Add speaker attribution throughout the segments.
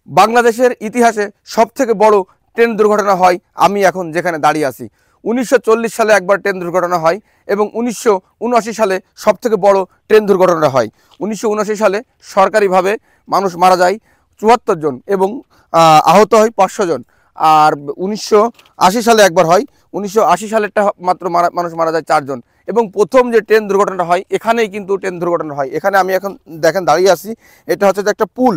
Speaker 1: বাংলাদেশের ইতিহাসে সবথেকে বড় ট্রেন দুর্ঘটনা হয় আমি এখন যেখানে দাঁড়িয়ে আছি। 1940 সালে একবার ট্রেন দুর্ঘটনা হয় এবং 1979 সালে সবথেকে বড় ট্রেন দুর্ঘটনা হয়। 1979 সালে সরকারিভাবে মানুষ মারা যায় 74 জন এবং আহত হয় 500 জন। আর 1980 সালে একবার হয়, 1980 সালেরটা মাত্র মানুষ মারা যায় 4 জন। এবং প্রথম যে ট্রেন দুর্ঘটনা হয় এখানেই কিন্তু ট্রেন দুর্ঘটনা হয়। এখানে আমি এখন দেখেন দাঁড়িয়ে আছি, এটা হচ্ছে যে একটা পুল।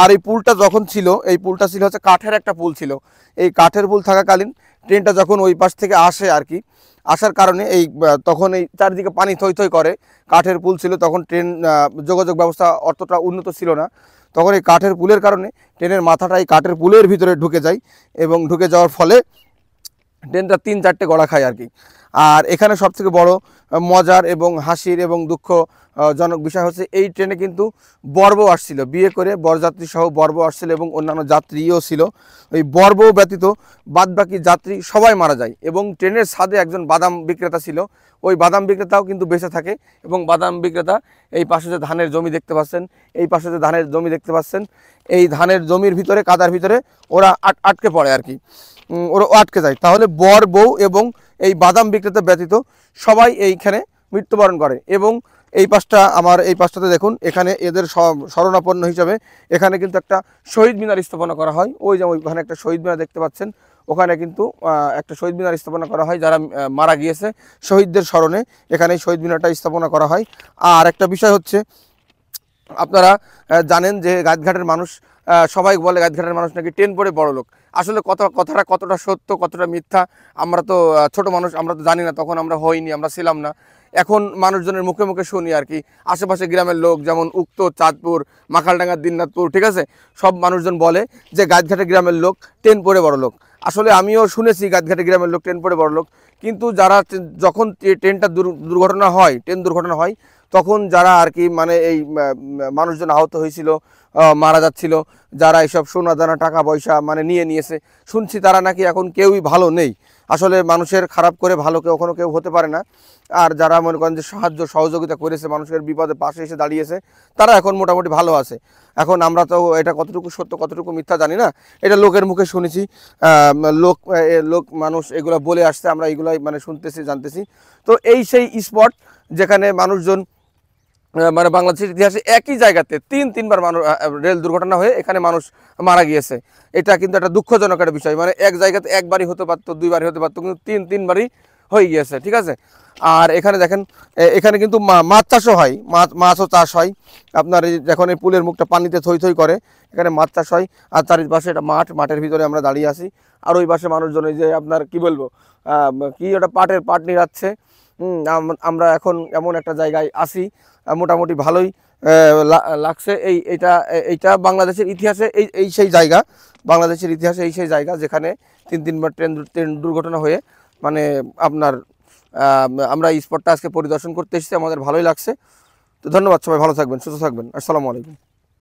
Speaker 1: আর এই পুলটা যখন ছিল, এই পুলটা ছিল হচ্ছে কাঠের একটা পুল ছিল। এই কাঠের পুল থাকাকালীন ট্রেনটা যখন ওই পাশ থেকে আসে আর কি, আসার কারণে তখন এই চারিদিকে পানি থই থই করে। কাঠের পুল ছিল তখন, ট্রেন যোগাযোগ ব্যবস্থা অতটা উন্নত ছিল না। তখন এই কাঠের পুলের কারণে ট্রেনের মাথাটা এই কাঠের পুলের ভিতরে ঢুকে যায় এবং ঢুকে যাওয়ার ফলে ট্রেনটা 3-4টে গড়া খায় আর কি। আর এখানে সবথেকে বড় মজার এবং হাসির এবং দুঃখজনক বিষয় হচ্ছে এই ট্রেনে কিন্তু বরবউ আসছিল, বিয়ে করে বরযাত্রী সহ বরবউ আসছিল এবং অন্যান্য যাত্রীও ছিল। ওই বরবউ ব্যতীত বাদবাকি যাত্রী সবাই মারা যায়। এবং ট্রেনের ছাদে একজন বাদাম বিক্রেতা ছিল, ওই বাদাম বিক্রেতাও কিন্তু বেঁচে থাকে। এবং বাদাম বিক্রেতা, এই পাশে যে ধানের জমি দেখতে পাচ্ছেন, এই পাশে যে ধানের জমি দেখতে পাচ্ছেন, এই ধানের জমির ভিতরে কাদার ভিতরে ওরা আটকে পড়ে আর কি, ওরা আটকে যায়। তাহলে বর বউ এবং এই বাদাম বিক্রেতা ব্যতীত সবাই এইখানে মৃত্যুবরণ করে। এবং এই পাশটা, আমার এই পাশটাতে দেখুন, এখানে এদের শরণাপন্ন হিসাবে এখানে কিন্তু একটা শহীদ মিনার স্থাপনা করা হয়। ওই যে ওইখানে একটা শহীদ মিনার দেখতে পাচ্ছেন, ওখানে কিন্তু একটা শহীদ মিনার স্থাপনা করা হয় যারা মারা গিয়েছে শহীদদের স্মরণে। এখানে শহীদ মিনারটা স্থাপনা করা হয়। আর একটা বিষয় হচ্ছে, আপনারা জানেন যে গাইঘাটের মানুষ, সবাই বলে গাইঘাটের মানুষ নাকি ট্রেন পড়ে বড় লোক। আসলে কথাটা কতটা সত্য কতটা মিথ্যা আমরা তো ছোট মানুষ, আমরা তো জানি না, তখন আমরা হইনি, আমরা ছিলাম না। এখন মানুষজনের মুখে মুখে শুনি আর কি, আশেপাশে গ্রামের লোক যেমন উক্ত, চাঁদপুর, মাখালডাঙ্গা, দিনাজপুর, ঠিক আছে, সব মানুষজন বলে যে গাইঘাটের গ্রামের লোক ট্রেন পড়ে বড় লোক। আসলে আমিও শুনেছি গাইঘাটের গ্রামের লোক ট্রেন পড়ে বড় লোক, কিন্তু যারা যখন ট্রেনটা দুর্ঘটনা হয়, ট্রেন দুর্ঘটনা হয়, তখন যারা আর কি মানে এই মানুষজন আহত হয়েছিল, মারা যাচ্ছিল, যারা এইসব সোনা দানা টাকা পয়সা মানে নিয়েছে, শুনছি তারা নাকি এখন কেউই ভালো নেই। আসলে মানুষের খারাপ করে ভালো কখনো কেউ হতে পারে না। আর যারা মনে করেন যে সাহায্য সহযোগিতা করেছে, মানুষের বিপদে পাশে এসে দাঁড়িয়েছে, তারা এখন মোটামুটি ভালো আছে। এখন আমরা তো এটা কতটুকু সত্য কতটুকু মিথ্যা জানি না, এটা লোকের মুখে শুনেছি, লোক মানুষ এগুলো বলে আসছে, আমরা এগুলাই মানে শুনতেছি, জানতেছি। তো এই সেই স্পট যেখানে মানুষজন মানে বাংলাদেশের ইতিহাসে একই জায়গাতে তিনবার মানুষ রেল দুর্ঘটনা হয়ে এখানে মানুষ মারা গিয়েছে। এটা কিন্তু একটা দুঃখজনক একটা বিষয়, মানে এক জায়গাতে একবারই হতে পারতো, দুইবারই হতে পারতো, কিন্তু তিনবারই হয়ে গিয়েছে, ঠিক আছে। আর এখানে দেখেন, এখানে কিন্তু মাছ চাষও হয়, মাছও চাষ হয়। আপনার যখন এই পুলের মুখটা পানিতে থই থই করে, এখানে মাছ চাষ হয়। আর চারিপাশে এটা মাঠের ভিতরে আমরা দাঁড়িয়ে আছি। আর ওই পাশে মানুষজন, এই যে আপনার কি বলবো, কি ওটা পাট নিড়াচ্ছে। আমরা এখন এমন একটা জায়গায় আছি, মোটামুটি ভালোই লাগছে। এইটা বাংলাদেশের ইতিহাসে এই সেই জায়গা, বাংলাদেশের ইতিহাসে এই সেই জায়গা যেখানে তিনবার ট্রেন দুর্ঘটনা হয়ে মানে আপনার আমরা এই স্পটটা আজকে পরিদর্শন করতে এসেছি, আমাদের ভালোই লাগছে। তো ধন্যবাদ, সবাই ভালো থাকবেন, সুস্থ থাকবেন। আসসালামু আলাইকুম।